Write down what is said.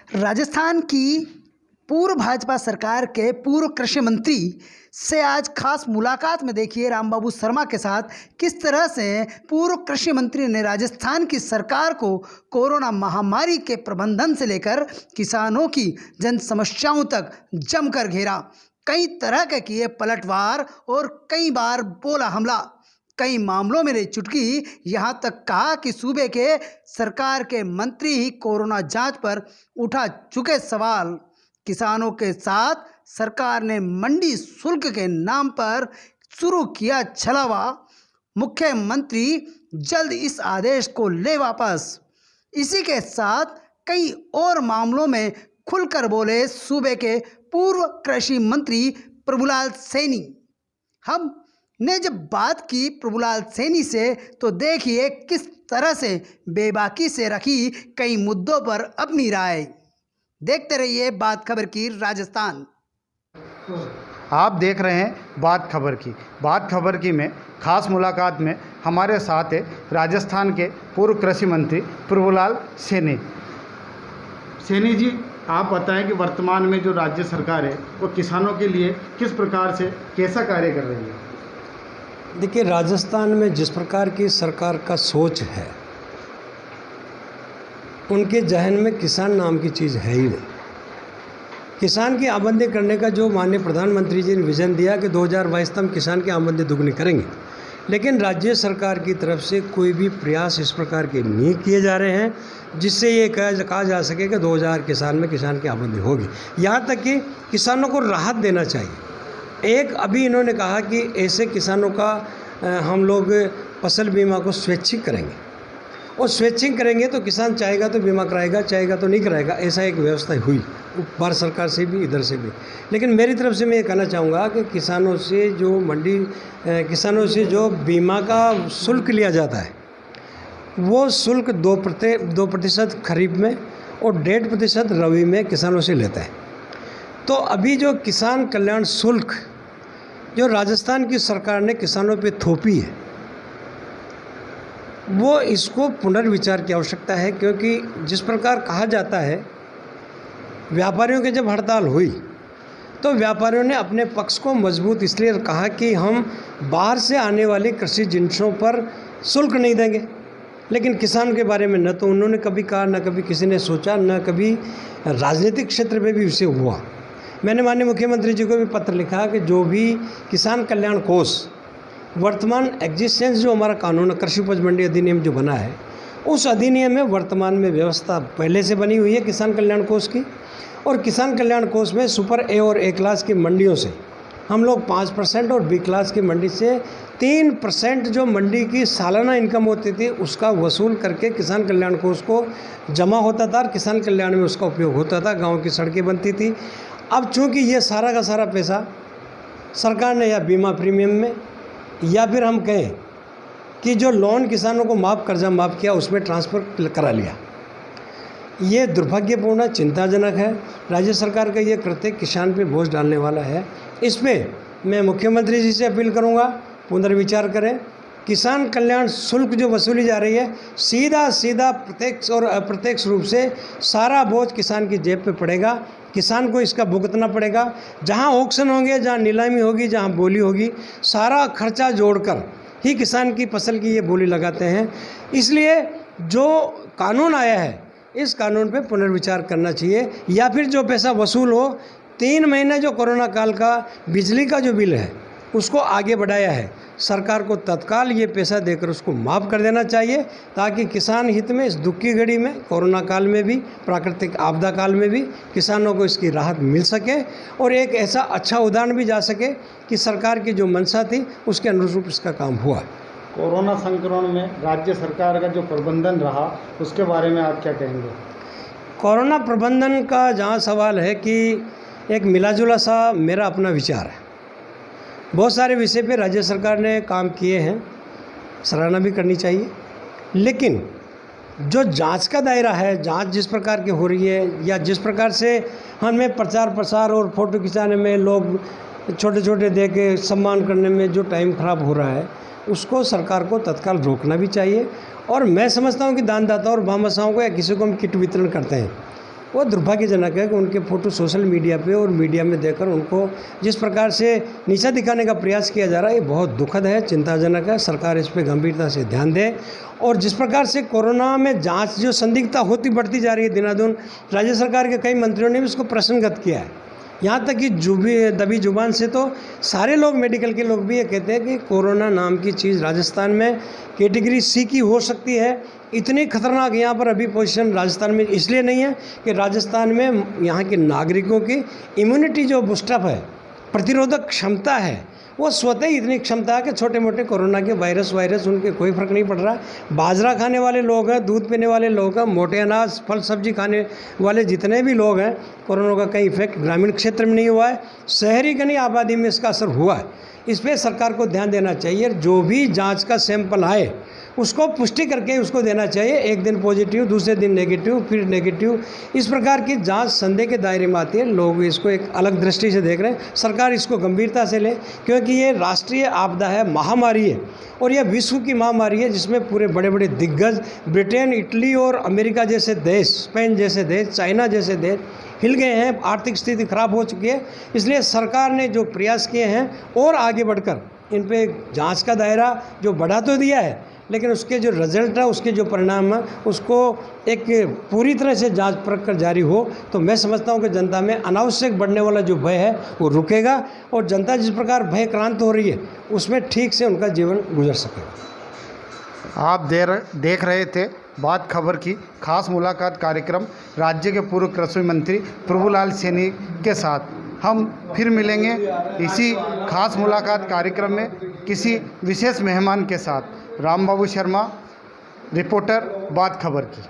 राजस्थान की पूर्व भाजपा सरकार के पूर्व कृषि मंत्री से आज खास मुलाकात में देखिए रामबाबू शर्मा के साथ किस तरह से पूर्व कृषि मंत्री ने राजस्थान की सरकार को कोरोना महामारी के प्रबंधन से लेकर किसानों की जन समस्याओं तक जमकर घेरा। कई तरह के किए पलटवार और कई बार बोला हमला। कई मामलों में रही चुटकी, यहाँ तक कहा कि सूबे के सरकार के मंत्री ही कोरोना जांच पर उठा चुके सवाल। किसानों के साथ सरकार ने मंडी शुल्क के नाम पर शुरू किया छलावा। मुख्यमंत्री जल्द इस आदेश को ले वापस। इसी के साथ कई और मामलों में खुलकर बोले सूबे के पूर्व कृषि मंत्री प्रभुलाल सैनी। हमने जब बात की प्रभुलाल सैनी से तो देखिए किस तरह से बेबाकी से रखी कई मुद्दों पर अपनी राय। देखते रहिए बात खबर की राजस्थान। आप देख रहे हैं बात खबर की में खास मुलाकात में हमारे साथ है राजस्थान के पूर्व कृषि मंत्री प्रभुलाल सैनी। सैनी जी, आप बताएं कि वर्तमान में जो राज्य सरकार है वो किसानों के लिए किस प्रकार से कैसा कार्य कर रही है? देखिए, राजस्थान में जिस प्रकार की सरकार का सोच है, उनके जहन में किसान नाम की चीज़ है ही नहीं। किसान की आमदनी करने का जो माननीय प्रधानमंत्री जी ने विज़न दिया कि 2022 तक हम किसान की आमदनी दुगनी करेंगे, लेकिन राज्य सरकार की तरफ से कोई भी प्रयास इस प्रकार के नहीं किए जा रहे हैं जिससे ये कहा जा सके कि 2000 किसान की आमदनी होगी। यहाँ तक कि किसानों को राहत देना चाहिए। एक अभी इन्होंने कहा कि ऐसे किसानों का हम लोग फसल बीमा को स्वैच्छिक करेंगे, और स्वैच्छिक करेंगे तो किसान चाहेगा तो बीमा कराएगा, चाहेगा तो नहीं कराएगा। ऐसा एक व्यवस्था हुई भारत सरकार से भी, इधर से भी। लेकिन मेरी तरफ से मैं ये कहना चाहूँगा कि किसानों से जो बीमा का शुल्क लिया जाता है, वो शुल्क 2% खरीफ में और 1.5% रबी में किसानों से लेता है। तो अभी जो किसान कल्याण शुल्क जो राजस्थान की सरकार ने किसानों पे थोपी है, वो इसको पुनर्विचार की आवश्यकता है। क्योंकि जिस प्रकार कहा जाता है, व्यापारियों की जब हड़ताल हुई तो व्यापारियों ने अपने पक्ष को मजबूत इसलिए कहा कि हम बाहर से आने वाली कृषि जिनिसों पर शुल्क नहीं देंगे। लेकिन किसान के बारे में न तो उन्होंने कभी कहा, न कभी किसी ने सोचा, न कभी राजनीतिक क्षेत्र में भी इसे हुआ। मैंने माननीय मुख्यमंत्री जी को भी पत्र लिखा कि जो भी किसान कल्याण कोष वर्तमान एग्जिस्टेंस जो हमारा कानून कृषि उपज मंडी अधिनियम जो बना है, उस अधिनियम में वर्तमान में व्यवस्था पहले से बनी हुई है किसान कल्याण कोष की। और किसान कल्याण कोष में सुपर ए और ए क्लास की मंडियों से हम लोग 5% और बी क्लास की मंडी से 3% जो मंडी की सालाना इनकम होती थी उसका वसूल करके किसान कल्याण कोष को जमा होता था और किसान कल्याण में उसका उपयोग होता था, गाँव की सड़कें बनती थी। अब चूँकि ये सारा का सारा पैसा सरकार ने या बीमा प्रीमियम में या फिर हम कहें कि जो लोन किसानों को कर्जा माफ़ किया उसमें ट्रांसफ़र करा लिया, ये दुर्भाग्यपूर्ण चिंताजनक है। राज्य सरकार का ये कृत्य किसान पे बोझ डालने वाला है। इसमें मैं मुख्यमंत्री जी से अपील करूंगा, पुनर्विचार करें। किसान कल्याण शुल्क जो वसूली जा रही है, सीधा प्रत्यक्ष और अप्रत्यक्ष रूप से सारा बोझ किसान की जेब पे पड़ेगा। किसान को इसका भुगतना पड़ेगा। जहां ऑक्शन होंगे, जहां नीलामी होगी, जहां बोली होगी, सारा खर्चा जोड़कर ही किसान की फसल की ये बोली लगाते हैं। इसलिए जो कानून आया है, इस कानून पे पुनर्विचार करना चाहिए, या फिर जो पैसा वसूल हो 3 महीने जो कोरोना काल का बिजली का जो बिल है उसको आगे बढ़ाया है, सरकार को तत्काल ये पैसा देकर उसको माफ़ कर देना चाहिए, ताकि किसान हित में इस दुख की घड़ी में, कोरोना काल में भी, प्राकृतिक आपदा काल में भी किसानों को इसकी राहत मिल सके और एक ऐसा अच्छा उदाहरण भी जा सके कि सरकार की जो मंशा थी उसके अनुरूप इसका काम हुआ। कोरोना संक्रमण में राज्य सरकार का जो प्रबंधन रहा उसके बारे में आप क्या कहेंगे? कोरोना प्रबंधन का जहाँ सवाल है कि एक मिलाजुला सा मेरा अपना विचार है। बहुत सारे विषय पे राज्य सरकार ने काम किए हैं, सराहना भी करनी चाहिए। लेकिन जो जांच का दायरा है, जांच जिस प्रकार की हो रही है, या जिस प्रकार से हमें प्रचार प्रसार और फ़ोटो खिंचाने में लोग छोटे छोटे दे के सम्मान करने में जो टाइम ख़राब हो रहा है, उसको सरकार को तत्काल रोकना भी चाहिए। और मैं समझता हूँ कि दानदाता और भामाशाहों को या किसी को हम किट वितरण करते हैं, वो दुर्भाग्यजनक है कि उनके फ़ोटो सोशल मीडिया पे और मीडिया में देकर उनको जिस प्रकार से नीचा दिखाने का प्रयास किया जा रहा है, ये बहुत दुखद है, चिंताजनक है। सरकार इस पे गंभीरता से ध्यान दे। और जिस प्रकार से कोरोना में जांच जो संदिग्धता होती बढ़ती जा रही है दिनादुन, राज्य सरकार के कई मंत्रियों ने भी उसको प्रश्नगत किया है। यहाँ तक कि दबी जुबान से तो सारे लोग, मेडिकल के लोग भी ये कहते हैं कि कोरोना नाम की चीज़ राजस्थान में कैटेगरी सी की हो सकती है। इतनी खतरनाक यहाँ पर अभी पोजीशन राजस्थान में इसलिए नहीं है कि राजस्थान में यहाँ के नागरिकों की इम्यूनिटी जो बूस्टअप है, प्रतिरोधक क्षमता है, वो स्वतः ही इतनी क्षमता है कि छोटे मोटे कोरोना के वायरस उनके कोई फर्क नहीं पड़ रहा। बाजरा खाने वाले लोग हैं, दूध पीने वाले लोग हैं, मोटे अनाज फल सब्जी खाने वाले जितने भी लोग हैं, कोरोना का कई इफेक्ट ग्रामीण क्षेत्र में नहीं हुआ है, शहरी घनी आबादी में इसका असर हुआ है। इस पर सरकार को ध्यान देना चाहिए। जो भी जांच का सैंपल आए उसको पुष्टि करके उसको देना चाहिए। एक दिन पॉजिटिव, दूसरे दिन नेगेटिव, फिर नेगेटिव, इस प्रकार की जांच संदेह के दायरे में आती है। लोग इसको एक अलग दृष्टि से देख रहे हैं। सरकार इसको गंभीरता से ले, क्योंकि ये राष्ट्रीय आपदा है, महामारी है, और यह विश्व की महामारी है जिसमें पूरे बड़े बड़े दिग्गज ब्रिटेन, इटली और अमेरिका जैसे देश, स्पेन जैसे देश, चाइना जैसे देश हिल गए हैं। आर्थिक स्थिति खराब हो चुकी है। इसलिए सरकार ने जो प्रयास किए हैं और आगे बढ़कर इन पे जांच का दायरा जो बढ़ा तो दिया है, लेकिन उसके जो रिजल्ट है, उसके जो परिणाम है, उसको एक पूरी तरह से जांच परख कर जारी हो तो मैं समझता हूं कि जनता में अनावश्यक बढ़ने वाला जो भय है वो रुकेगा, और जनता जिस प्रकार भयक्रांत हो रही है उसमें ठीक से उनका जीवन गुजर सकेगा। आप देख रहे थे बात खबर की खास मुलाकात कार्यक्रम राज्य के पूर्व कृषि मंत्री प्रभुलाल सैनी के साथ। हम फिर मिलेंगे इसी खास मुलाकात कार्यक्रम में किसी विशेष मेहमान के साथ। रामबाबू शर्मा, रिपोर्टर बात खबर की।